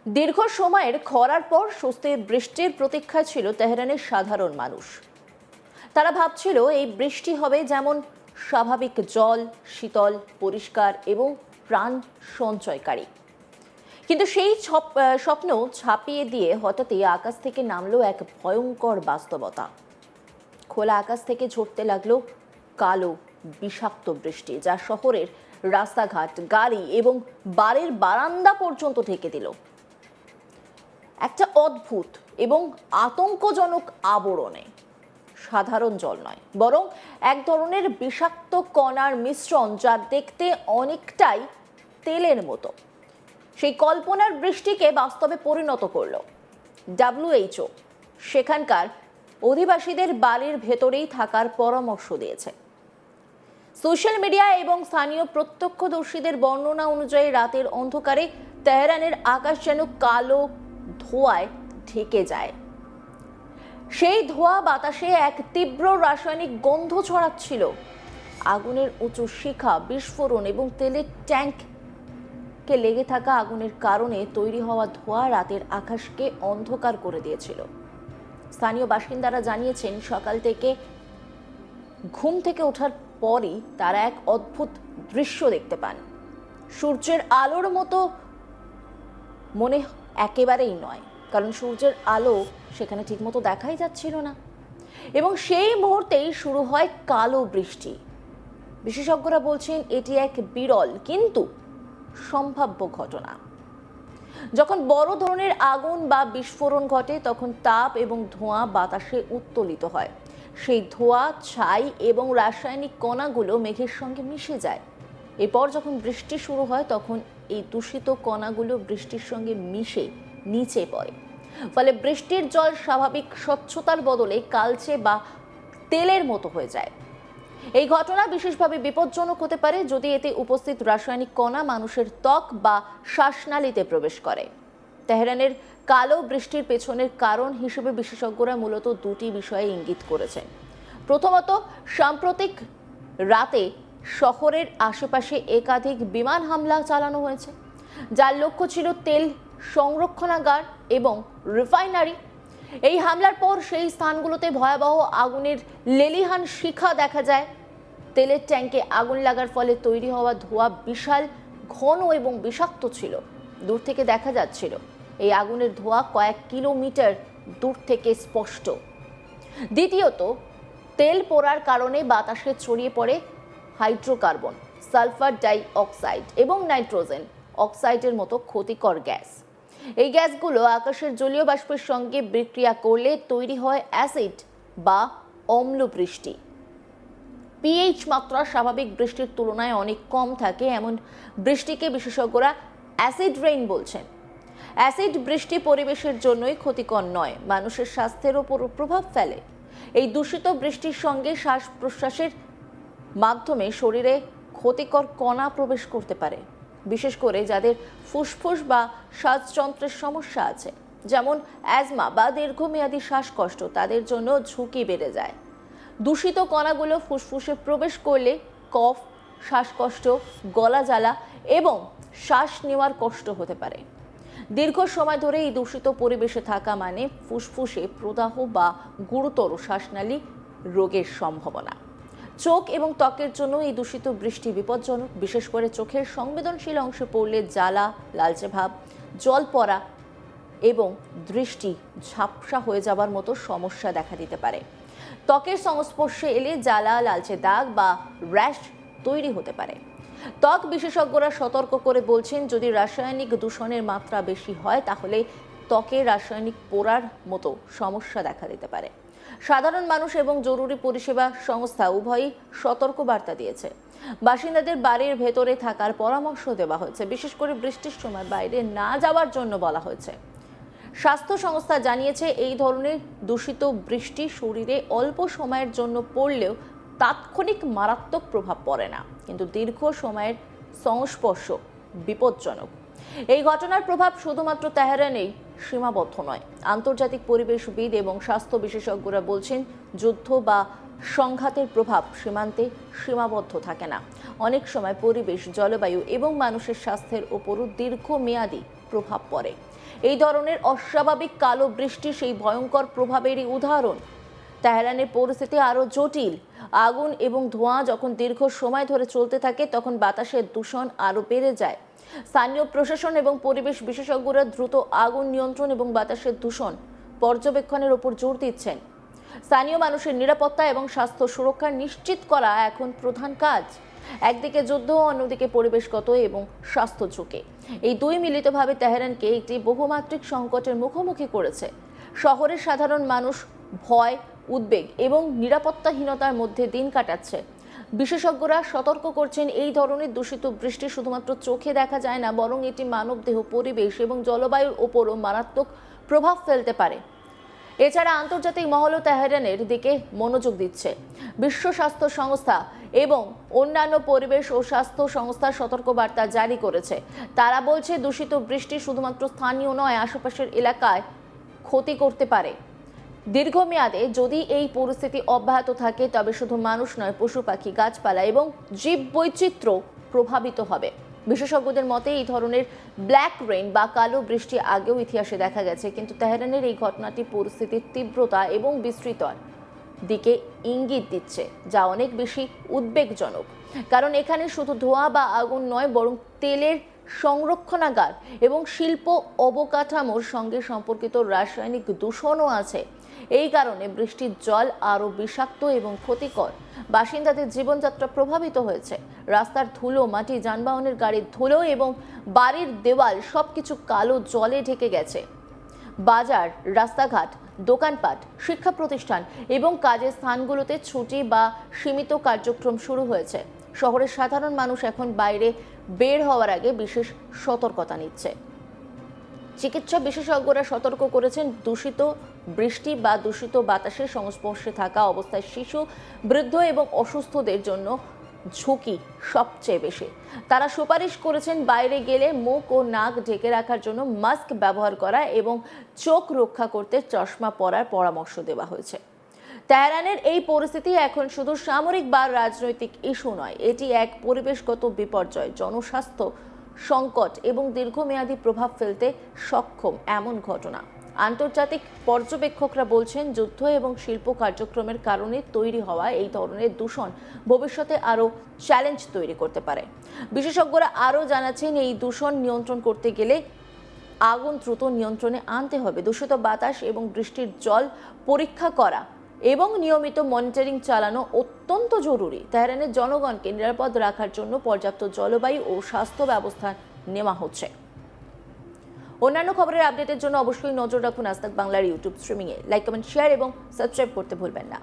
দীর্ঘ সময়ের খরার পর স্বস্তির বৃষ্টির প্রতীক্ষায় ছিল তেহরানের সাধারণ মানুষ। তারা ভাবছিল এই বৃষ্টি হবে যেমন স্বাভাবিক জল, শীতল, পরিষ্কার এবং প্রাণ সঞ্চয়কারী। কিন্তু সেই স্বপ্ন ছাপিয়ে দিয়ে হঠাৎই আকাশ থেকে নামলো এক ভয়ঙ্কর বাস্তবতা। খোলা আকাশ থেকে ঝরতে লাগলো কালো বিষাক্ত বৃষ্টি, যা শহরের রাস্তাঘাট, গাড়ি এবং বাড়ির বারান্দা পর্যন্ত ঢেকে দিল একটা অদ্ভুত এবং আতঙ্কজনক আবরণে। সাধারণ জল নয়, বরং এক ধরনের বিষাক্ত কণার মিশ্রণ, যা দেখতে অনেকটাই তেলের মতো। সেই কল্পনার বৃষ্টিকে বাস্তবে পরিণত করলো WHO সেখানকার অধিবাসীদের বাড়ির ভেতরেই থাকার পরামর্শ দিয়েছে। সোশ্যাল মিডিয়া এবং স্থানীয় প্রত্যক্ষদর্শীদের বর্ণনা অনুযায়ী রাতের অন্ধকারে তেহরানের আকাশ যেন কালো ধোঁয়ায় ঢেকে যায়। সেই ধোঁয়া বাতাসে এক তীব্র রাসায়নিক গন্ধ ছড়াচ্ছিল। আগুনের উঁচু শিখা, বিস্ফোরণ এবং তেলের ট্যাঙ্কে লেগে থাকা আগুনের কারণে তৈরি হওয়া ধোঁয়া রাতের আকাশকে অন্ধকার করে দিয়েছিল। স্থানীয় বাসিন্দারা জানিয়েছেন, সকাল থেকে ঘুম থেকে ওঠার পরই তারা এক অদ্ভুত দৃশ্য দেখতে পান। সূর্যের আলোর মতো মনে একেবারেই নয়, কারণ সূর্যের আলো সেখানে ঠিকমতো দেখাই যাচ্ছিল না। এবং সেই মুহূর্তেই শুরু হয় কালো বৃষ্টি। বিশেষজ্ঞরা বলছেন এটি এক বিরল কিন্তু সম্ভাব্য ঘটনা। যখন বড় ধরনের আগুন বা বিস্ফোরণ ঘটে, তখন তাপ এবং ধোঁয়া বাতাসে উত্তোলিত হয়। সেই ধোঁয়া, ছাই এবং রাসায়নিক কণাগুলো মেঘের সঙ্গে মিশে যায়। এরপর যখন বৃষ্টি শুরু হয়, তখন এই দূষিত কণাগুলো বৃষ্টির সঙ্গে মিশে নিচে পড়ে। ফলে বৃষ্টির জল স্বাভাবিক স্বচ্ছতার বদলে কালচে বা তেলের মতো হয়ে যায়। এই ঘটনা বিশেষভাবে বিপজ্জনক হতে পারে যদি এতে উপস্থিত রাসায়নিক কণা মানুষের ত্বক বা শ্বাসনালীতে প্রবেশ করে। তেহরানের কালো বৃষ্টির পেছনের কারণ হিসেবে বিশেষজ্ঞরা মূলত দুটি বিষয়ে ইঙ্গিত করেছেন। প্রথমত, সাম্প্রতিক রাতে শহরের আশেপাশে একাধিক বিমান হামলা চালানো হয়েছে, যার লক্ষ্য ছিল তেল সংরক্ষণাগার এবং রিফাইনারি। এই হামলার পর সেই স্থানগুলোতে ভয়াবহ আগুনের লেলিহান শিখা দেখা যায়। তেলের ট্যাঙ্কে আগুন লাগার ফলে তৈরি হওয়া ধোঁয়া বিশাল, ঘন এবং বিষাক্ত ছিল। দূর থেকে দেখা যাচ্ছিল এই আগুনের ধোঁয়া কয়েক কিলোমিটার দূর থেকে স্পষ্ট। দ্বিতীয়ত, তেল পোড়ার কারণে বাতাসে ছড়িয়ে পড়ে হাইড্রোকার্বন, সালফার ডাই অক্সাইড এবং নাইট্রোজেন অক্সাইডের মতো ক্ষতিকর গ্যাস। এই গ্যাসগুলো আকাশের জলীয় বাষ্পের সঙ্গে বিক্রিয়া করলে তৈরি হয় অ্যাসিড বা অম্ল বৃষ্টি। পিএইচ মাত্রা স্বাভাবিক বৃষ্টির তুলনায় অনেক কম থাকে এমন বৃষ্টিকে বিশেষজ্ঞরা অ্যাসিড রেইন বলছেন। অ্যাসিড বৃষ্টি পরিবেশের জন্যই ক্ষতিকর নয়, মানুষের স্বাস্থ্যের ওপর প্রভাব ফেলে। এই দূষিত বৃষ্টির সঙ্গে শ্বাস প্রশ্বাসের মাধ্যমে শরীরে ক্ষতিকর কণা প্রবেশ করতে পারে, বিশেষ করে যাদের ফুসফুস বা শ্বাসযন্ত্রের সমস্যা আছে, যেমন অ্যাজমা বা দীর্ঘমেয়াদী শ্বাসকষ্ট, তাদের জন্য ঝুঁকি বেড়ে যায়। দূষিত কণাগুলো ফুসফুসে প্রবেশ করলে কফ, শ্বাসকষ্ট, গলা জ্বালা এবং শ্বাস নেওয়ার কষ্ট হতে পারে। দীর্ঘ সময় ধরে এই দূষিত পরিবেশে থাকা মানে ফুসফুসে প্রদাহ বা গুরুতর শ্বাসনালী রোগের সম্ভাবনা। চোখ এবং ত্বকের জন্য এই দূষিত বৃষ্টি বিপজ্জনক, বিশেষ করে চোখের সংবেদনশীল অংশে পড়লে জ্বালা, লালচে ভাব, জল পড়া এবং দৃষ্টি ঝাপসা হয়ে যাবার মতো সমস্যা দেখা দিতে পারে। ত্বকের সংস্পর্শে এলে জ্বালা, লালচে দাগ বা র্যাশ তৈরি হতে পারে। ত্বক বিশেষজ্ঞরা সতর্ক করে বলছেন, যদি রাসায়নিক দূষণের মাত্রা বেশি হয় তাহলে ত্বকে রাসায়নিক পোড়ার মতো সমস্যা দেখা দিতে পারে। সাধারণ মানুষ এবং জরুরি পরিষেবা সংস্থা উভয়ই সতর্ক বার্তা দিয়েছে। বাসিন্দাদের বাড়ির ভেতরে থাকার পরামর্শ দেওয়া হয়েছে, বিশেষ করে বৃষ্টির সময় বাইরে না যাওয়ার জন্য বলা হয়েছে। স্বাস্থ্য সংস্থা জানিয়েছে, এই ধরনের দূষিত বৃষ্টি শরীরে অল্প সময়ের জন্য পড়লেও তাৎক্ষণিক মারাত্মক প্রভাব পড়ে না, কিন্তু দীর্ঘ সময়ের সংস্পর্শ বিপজ্জনক। এই ঘটনার প্রভাব শুধুমাত্র তেহরানেই সীমাবদ্ধ নয়। আন্তর্জাতিক পরিবেশবিদ এবং স্বাস্থ্য বিশেষজ্ঞরা বলছেন, যুদ্ধ বা সংঘাতের প্রভাব সীমান্তে সীমাবদ্ধ থাকে না। অনেক সময় পরিবেশ, জলবায়ু এবং মানুষের স্বাস্থ্যের উপরও দীর্ঘমেয়াদী প্রভাব পড়ে। এই ধরনের অস্বাভাবিক কালো বৃষ্টি সেই ভয়ঙ্কর প্রভাবেরই উদাহরণ। তেহরানের পরিস্থিতি আরও জটিল। আগুন এবং ধোঁয়া যখন দীর্ঘ সময় ধরে চলতে থাকে তখন বাতাসের দূষণ আরও বেড়ে যায়। স্থানীয় প্রশাসন এবং পরিবেশ বিশেষজ্ঞরা দ্রুত আগুন নিয়ন্ত্রণ এবং বাতাসের দূষণ পর্যবেক্ষণের ওপর জোর দিচ্ছেন। স্থানীয় মানুষের নিরাপত্তা এবং স্বাস্থ্য সুরক্ষা নিশ্চিত করা এখন প্রধান কাজ। একদিকে যুদ্ধ, অন্যদিকে পরিবেশগত এবং স্বাস্থ্য ঝুঁকি, এই দুই মিলিতভাবে তেহরানকে একটি বহুমাত্রিক সংকটের মুখোমুখি করেছে। শহরের সাধারণ মানুষ ভয়, উদ্বেগ এবং নিরাপত্তাহীনতার মধ্যে দিন কাটাচ্ছে। বিশেষজ্ঞরা সতর্ক করছেন, এই ধরনের দূষিত বৃষ্টি শুধুমাত্র চোখে দেখা যায় না, বরং এটি মানবদেহ, পরিবেশ এবং জলবায়ুর ওপরও মারাত্মক প্রভাব ফেলতে পারে। এছাড়া আন্তর্জাতিক মহলও তেহরানের দিকে মনোযোগ দিচ্ছে। বিশ্ব স্বাস্থ্য সংস্থা এবং অন্যান্য পরিবেশ ও স্বাস্থ্য সংস্থা সতর্কবার্তা জারি করেছে। তারা বলছে, দূষিত বৃষ্টি শুধুমাত্র স্থানীয় নয়, আশেপাশের এলাকায় ক্ষতি করতে পারে। দীর্ঘমেয়াদে যদি এই পরিস্থিতি অব্যাহত থাকে তবে শুধু মানুষ নয়, পশু পাখি, গাছপালা এবং জীববৈচিত্র্য প্রভাবিত হবে। বিশেষজ্ঞদের মতে এই ধরনের ব্ল্যাক রেইন বা কালো বৃষ্টি আগেও ইতিহাসে দেখা গেছে, কিন্তু তেহরানের এই ঘটনাটি পরিস্থিতির তীব্রতা এবং বিস্তৃতর দিকে ইঙ্গিত দিচ্ছে, যা অনেক বেশি উদ্বেগজনক। কারণ এখানে শুধু ধোঁয়া বা আগুন নয়, বরং তেলের সংরক্ষণাগার এবং শিল্প অবকাঠামোর সঙ্গে সম্পর্কিত রাসায়নিক দূষণও আছে। এই কারণে বৃষ্টির জল আরও বিষাক্ত এবং ক্ষতিকর। বাসিন্দাদের জীবনযাত্রা প্রভাবিত হয়েছে। রাস্তার ধুলো, মাটি, যানবাহনের গাড়ির ধুলো এবং বাড়ির দেওয়াল সবকিছু কালো জলে ঢেকে গেছে। বাজার, রাস্তাঘাট, দোকানপাট, শিক্ষা প্রতিষ্ঠান এবং কাজের স্থানগুলোতে ছুটি বা সীমিত কার্যক্রম শুরু হয়েছে। শহরের সাধারণ মানুষ এখন বাইরে বের হওয়ার আগে বিশেষ সতর্কতা নিচ্ছে। চিকিৎসা বিশেষজ্ঞরা সতর্ক করেছেন, দূষিত বৃষ্টি বা দূষিত বাতাসের সংস্পর্শে থাকা অবস্থায় শিশু, বৃদ্ধ এবং অসুস্থদের জন্য ঝুঁকি সবচেয়ে বেশি। তারা সুপারিশ করেছেন বাইরে গেলে মুখ ও নাক ঢেকে রাখার জন্য মাস্ক ব্যবহার করা এবং চোখ রক্ষা করতে চশমা পরার পরামর্শ দেওয়া হয়েছে। তেহরানের এই পরিস্থিতি এখন শুধু সামরিক বা রাজনৈতিক ইস্যু নয়, এটি এক পরিবেশগত বিপর্যয়, জনস্বাস্থ্য সংকট এবং দীর্ঘমেয়াদী প্রভাব ফেলতে সক্ষম এমন ঘটনা। আন্তর্জাতিক পর্যবেক্ষকরা বলছেন, যুদ্ধ এবং শিল্প কার্যক্রমের কারণে তৈরি হওয়া এই ধরনের দূষণ ভবিষ্যতে আরও চ্যালেঞ্জ তৈরি করতে পারে। বিশেষজ্ঞরা আরও জানাচ্ছেন, এই দূষণ নিয়ন্ত্রণ করতে গেলে আগুন দ্রুত নিয়ন্ত্রণে আনতে হবে। দূষিত বাতাস এবং বৃষ্টির জল পরীক্ষা করা এবং নিয়মিত মনিটরিং চালানো অত্যন্ত জরুরি। তেহরানের জনগণকে নিরাপদ রাখার জন্য পর্যাপ্ত জলবায়ু ও স্বাস্থ্য ব্যবস্থা নেওয়া হচ্ছে। অন্যান্য খবরের আপডেটের জন্য অবশ্যই নজর রাখুন আজ তাক বাংলার ইউটিউব স্ট্রিমিংয়ে। লাইক, কমেন্ট, শেয়ার এবং সাবস্ক্রাইব করতে ভুলবেন না।